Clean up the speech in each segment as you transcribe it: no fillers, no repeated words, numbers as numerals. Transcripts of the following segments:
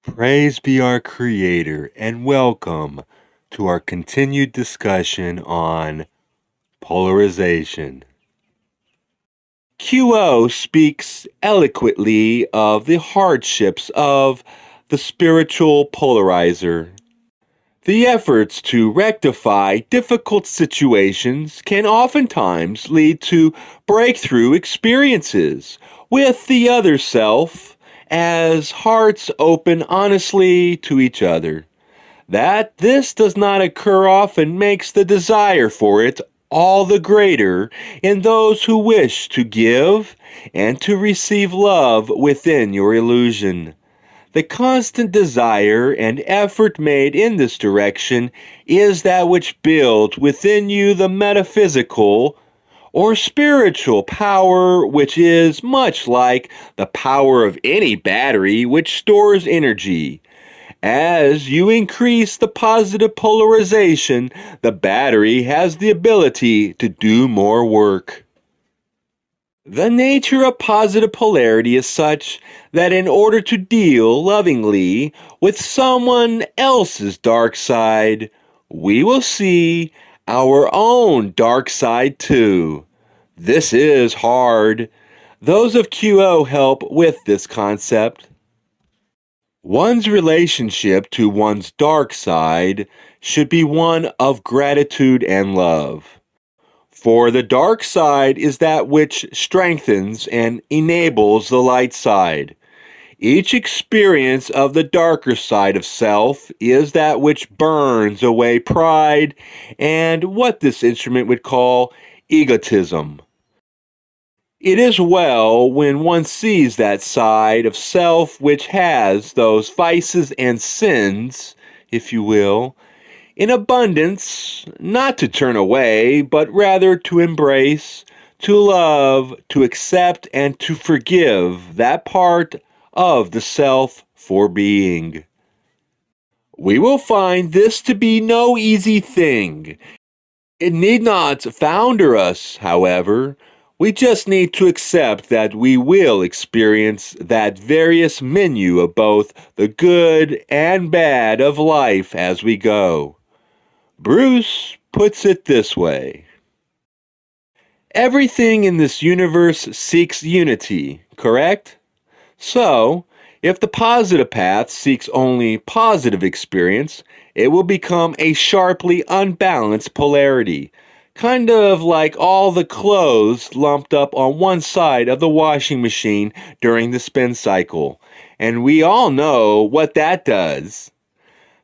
Praise be our Creator, and welcome to our continued discussion on polarization. QO speaks eloquently of the hardships of the spiritual polarizer. The efforts to rectify difficult situations can oftentimes lead to breakthrough experiences with the other self as hearts open honestly to each other. That this does not occur often makes the desire for it all the greater in those who wish to give and to receive love within your illusion. The constant desire and effort made in this direction is that which builds within you the metaphysical or spiritual power, which is much like the power of any battery which stores energy. As you increase the positive polarization, the battery has the ability to do more work. The nature of positive polarity is such that in order to deal lovingly with someone else's dark side, we will see our own dark side too. This is hard. Those of QO help with this concept. One's relationship to one's dark side should be one of gratitude and love. For the dark side is that which strengthens and enables the light side. Each experience of the darker side of self is that which burns away pride and what this instrument would call egotism. It is well when one sees that side of self which has those vices and sins, if you will, in abundance, not to turn away, but rather to embrace, to love, to accept, and to forgive that part of the self for being. We will find this to be no easy thing. It need not founder us, however. We just need to accept that we will experience that various menu of both the good and bad of life as we go. Bruce puts it this way: everything in this universe seeks unity, correct? So, if the positive path seeks only positive experience, it will become a sharply unbalanced polarity, kind of like all the clothes lumped up on one side of the washing machine during the spin cycle. And we all know what that does.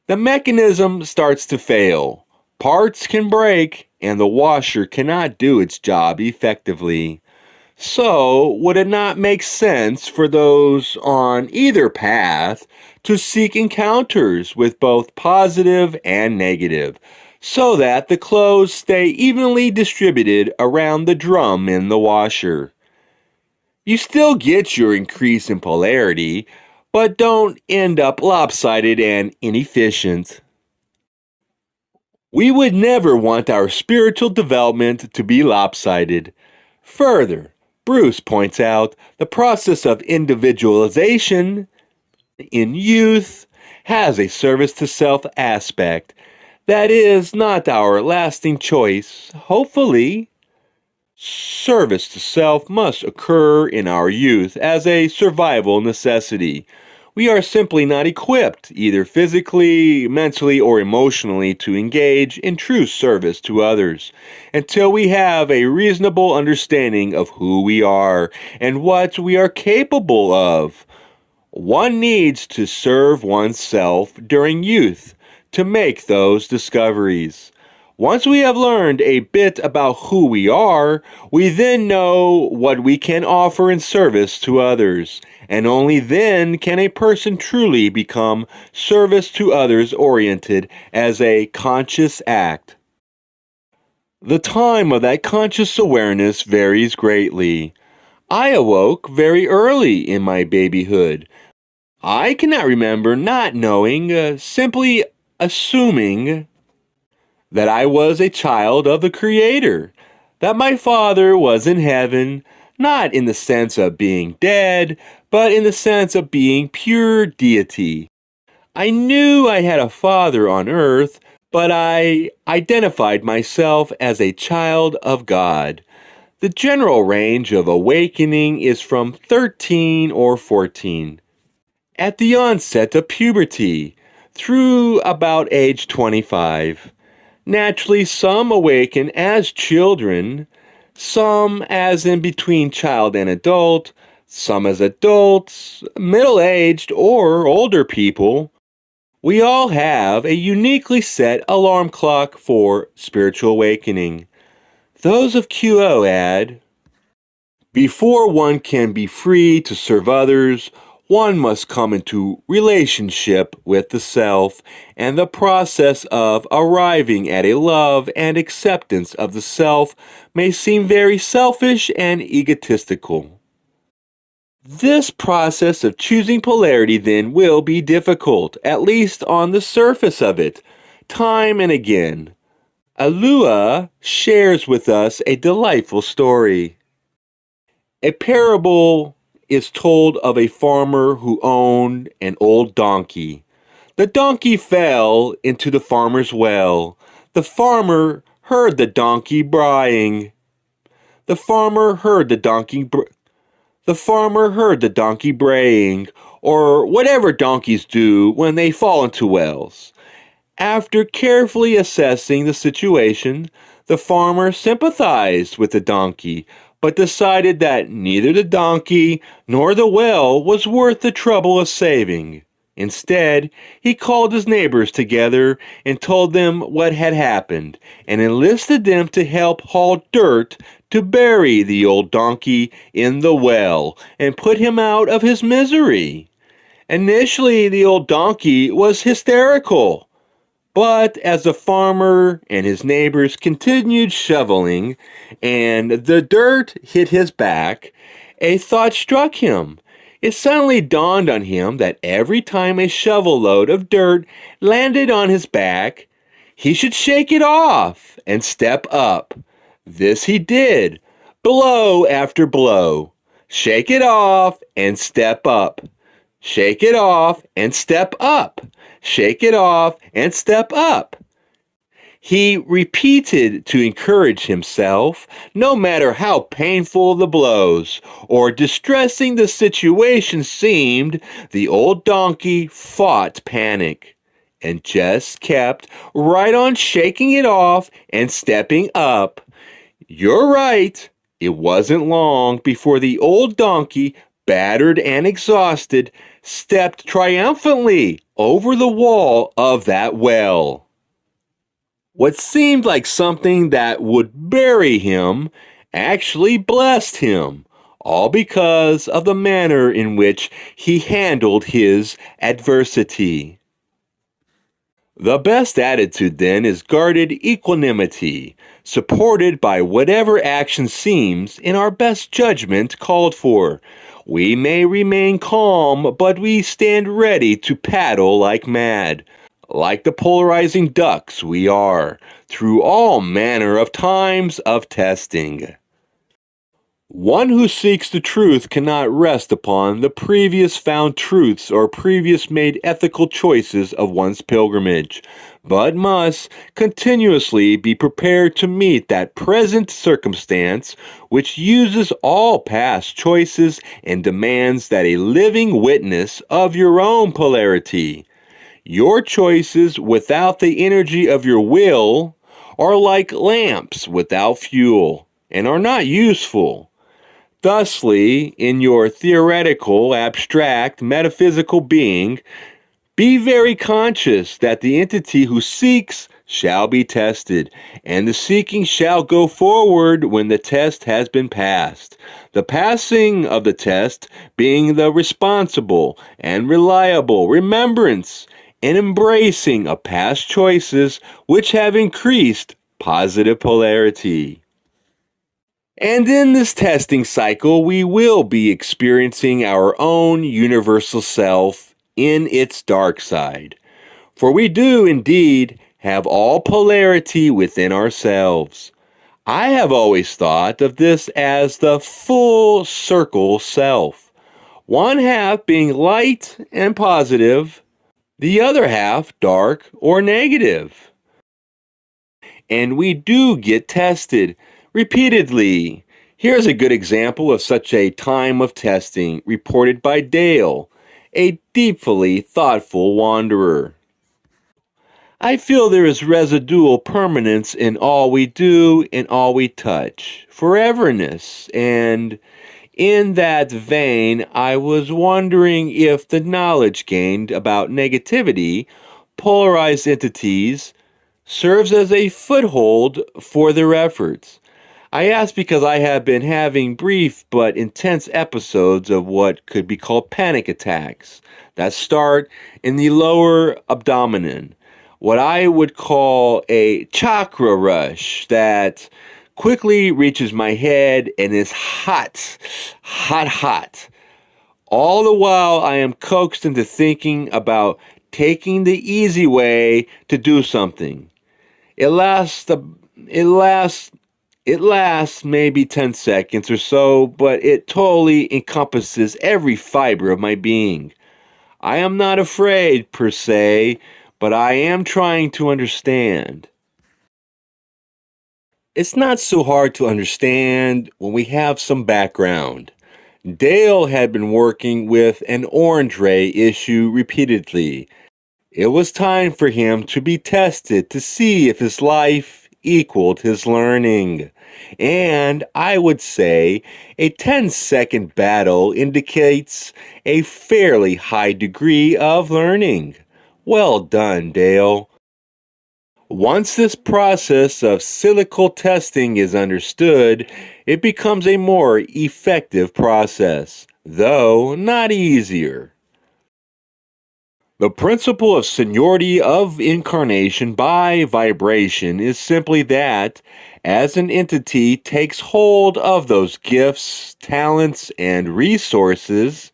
The mechanism starts to fail. Parts can break, and the washer cannot do its job effectively. So, would it not make sense for those on either path to seek encounters with both positive and negative, so that the clothes stay evenly distributed around the drum in the washer? You still get your increase in polarity, but don't end up lopsided and inefficient. We would never want our spiritual development to be lopsided. Further, Bruce points out the process of individualization in youth has a service to self aspect that is not our lasting choice. Hopefully, service to self must occur in our youth as a survival necessity. We are simply not equipped, either physically, mentally, or emotionally, to engage in true service to others until we have a reasonable understanding of who we are and what we are capable of. One needs to serve oneself during youth to make those discoveries. Once we have learned a bit about who we are, we then know what we can offer in service to others, and only then can a person truly become service to others oriented as a conscious act. The time of that conscious awareness varies greatly. I awoke very early in my babyhood. I cannot remember not knowing, simply assuming that I was a child of the Creator, that my Father was in heaven, not in the sense of being dead, but in the sense of being pure deity. I knew I had a father on earth, but I identified myself as a child of God. The general range of awakening is from 13 or 14. At the onset of puberty, through about age 25. Naturally, some awaken as children, some as in between child and adult, some as adults, middle-aged, or older people. We all have a uniquely set alarm clock for spiritual awakening. Those of QO add, before one can be free to serve others, one must come into relationship with the self, and the process of arriving at a love and acceptance of the self may seem very selfish and egotistical. This process of choosing polarity then will be difficult, at least on the surface of it, time and again. Alua shares with us a delightful story. A parable is told of a farmer who owned an old donkey. The donkey fell into the farmer's well. The farmer heard the donkey braying. The farmer heard the donkey braying, or whatever donkeys do when they fall into wells. After carefully assessing the situation, the farmer sympathized with the donkey, but decided that neither the donkey nor the well was worth the trouble of saving. Instead, he called his neighbors together and told them what had happened, and enlisted them to help haul dirt to bury the old donkey in the well and put him out of his misery. Initially, the old donkey was hysterical. But as the farmer and his neighbors continued shoveling and the dirt hit his back, a thought struck him. It suddenly dawned on him that every time a shovel load of dirt landed on his back, he should shake it off and step up. This he did, blow after blow. Shake it off and step up. Shake it off and step up. Shake it off and step up. He repeated to encourage himself, no matter how painful the blows or distressing the situation seemed, the old donkey fought panic and just kept right on shaking it off and stepping up. You're right, it wasn't long before the old donkey, battered and exhausted, stepped triumphantly over the wall of that well. What seemed like something that would bury him actually blessed him, all because of the manner in which he handled his adversity. The best attitude, then, is guarded equanimity, supported by whatever action seems, in our best judgment, called for. We may remain calm, but we stand ready to paddle like mad. Like the polarizing ducks we are, through all manner of times of testing. One who seeks the truth cannot rest upon the previous found truths or previous made ethical choices of one's pilgrimage, but must continuously be prepared to meet that present circumstance which uses all past choices and demands that a living witness of your own polarity. Your choices without the energy of your will are like lamps without fuel and are not useful. Thusly, in your theoretical, abstract, metaphysical being, be very conscious that the entity who seeks shall be tested, and the seeking shall go forward when the test has been passed. The passing of the test being the responsible and reliable remembrance and embracing of past choices which have increased positive polarity. And in this testing cycle, we will be experiencing our own universal self in its dark side. For we do indeed have all polarity within ourselves. I have always thought of this as the full circle self. One half being light and positive, the other half dark or negative. And we do get tested repeatedly. Here's a good example of such a time of testing reported by Dale, a deeply thoughtful wanderer. I feel there is residual permanence in all we do and all we touch, foreverness, and in that vein, I was wondering if the knowledge gained about negativity, polarized entities, serves as a foothold for their efforts. I ask because I have been having brief but intense episodes of what could be called panic attacks that start in the lower abdomen, what I would call a chakra rush that quickly reaches my head and is hot, hot, hot. All the while I am coaxed into thinking about taking the easy way to do something. It lasts it lasts it lasts maybe 10 seconds or so, but it totally encompasses every fiber of my being. I am not afraid per se, but I am trying to understand. It's not so hard to understand when we have some background. Dale had been working with an orange ray issue repeatedly. It was time for him to be tested to see if his life equaled his learning. And I would say a 10-second battle indicates a fairly high degree of learning. Well done, Dale. Once this process of cyclical testing is understood, it becomes a more effective process, though not easier. The principle of seniority of incarnation by vibration is simply that, as an entity takes hold of those gifts, talents, and resources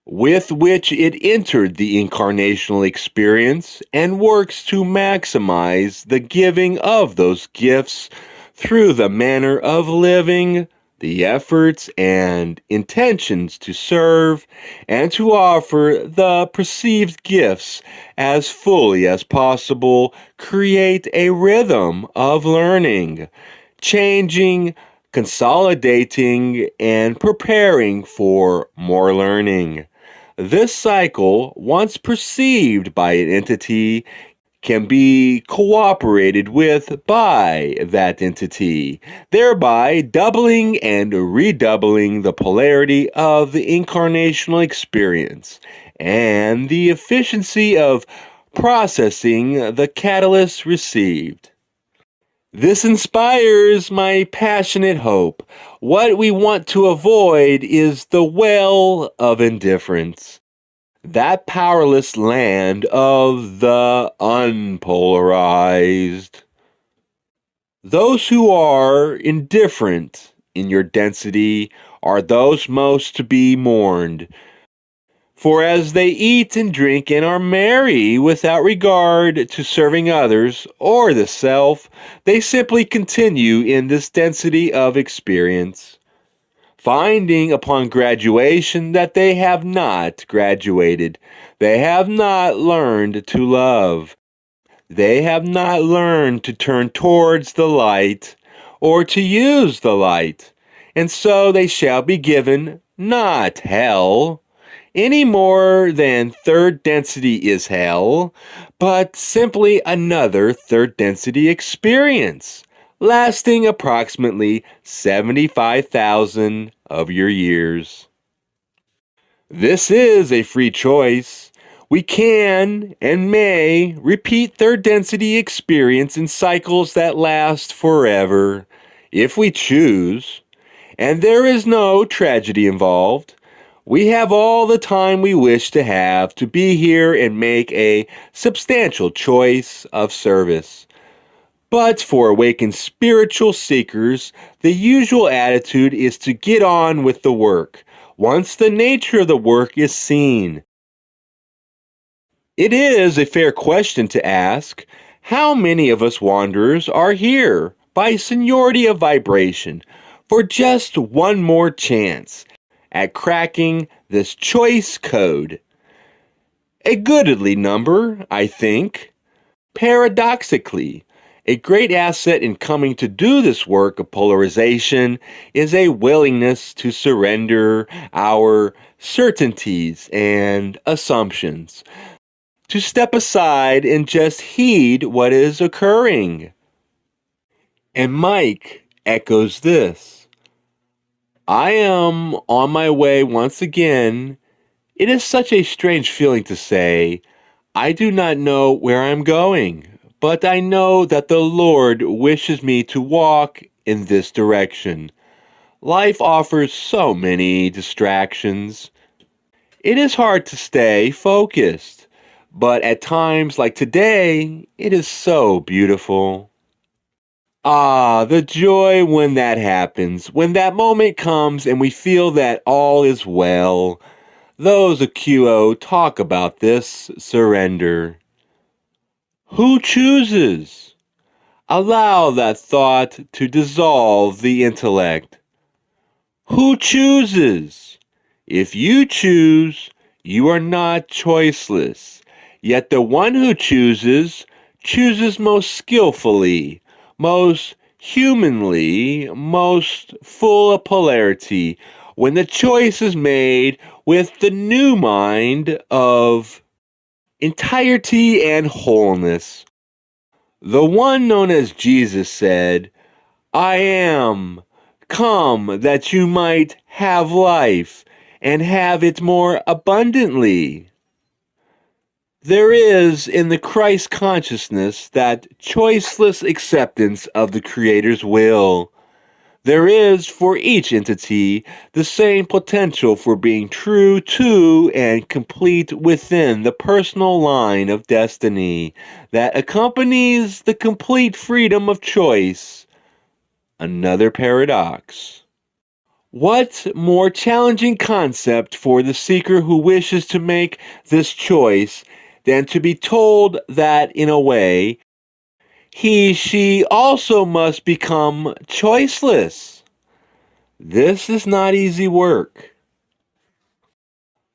with which it entered the incarnational experience and works to maximize the giving of those gifts through the manner of living, the efforts and intentions to serve, and to offer the perceived gifts as fully as possible, create a rhythm of learning, changing, consolidating, and preparing for more learning. This cycle, once perceived by an entity, can be cooperated with by that entity, thereby doubling and redoubling the polarity of the incarnational experience and the efficiency of processing the catalyst received. This inspires my passionate hope. What we want to avoid is the well of indifference, that powerless land of the unpolarized. Those who are indifferent in your density are those most to be mourned. For as they eat and drink and are merry without regard to serving others or the self, they simply continue in this density of experience, finding upon graduation that they have not graduated. They have not learned to love. They have not learned to turn towards the light or to use the light. And so they shall be given not hell, any more than third density is hell, but simply another third density experience, lasting approximately 75,000 of your years. This is a free choice. We can and may repeat third density experience in cycles that last forever, if we choose, and there is no tragedy involved. We have all the time we wish to have to be here and make a substantial choice of service. But for awakened spiritual seekers, the usual attitude is to get on with the work, once the nature of the work is seen. It is a fair question to ask, how many of us wanderers are here by seniority of vibration for just one more chance at cracking this choice code? A goodly number, I think. Paradoxically, a great asset in coming to do this work of polarization is a willingness to surrender our certainties and assumptions, to step aside and just heed what is occurring. And Mike echoes this. I am on my way once again. It is such a strange feeling to say, I do not know where I'm going, but I know that the Lord wishes me to walk in this direction. Life offers so many distractions. It is hard to stay focused, but at times like today, it is so beautiful. Ah, the joy when that happens, when that moment comes and we feel that all is well. Those of QO talk about this surrender. Who chooses? Allow that thought to dissolve the intellect. Who chooses? If you choose, you are not choiceless. Yet the one who chooses, chooses most skillfully, most humanly, most full of polarity, when the choice is made with the new mind of entirety and wholeness. The one known as Jesus said, I am come that you might have life and have it more abundantly. There is in the Christ consciousness that choiceless acceptance of the Creator's will. There is for each entity the same potential for being true to and complete within the personal line of destiny that accompanies the complete freedom of choice. Another paradox. What more challenging concept for the seeker who wishes to make this choice than to be told that, in a way, she also must become choiceless? This is not easy work.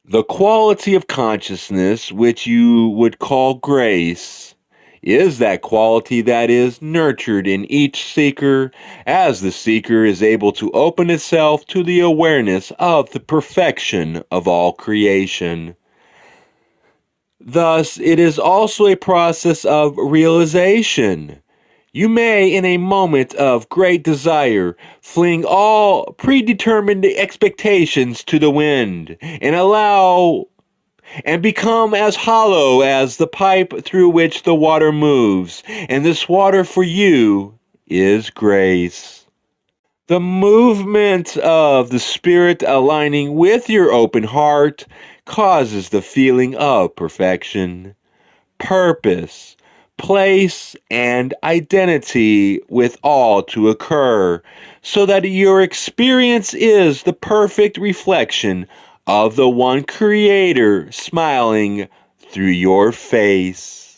The quality of consciousness, which you would call grace, is that quality that is nurtured in each seeker as the seeker is able to open itself to the awareness of the perfection of all creation. Thus, it is also a process of realization. You may, in a moment of great desire, fling all predetermined expectations to the wind and allow and become as hollow as the pipe through which the water moves, and this water for you is grace. The movement of the Spirit aligning with your open heart causes the feeling of perfection, purpose, place, and identity with all to occur, so that your experience is the perfect reflection of the one Creator smiling through your face.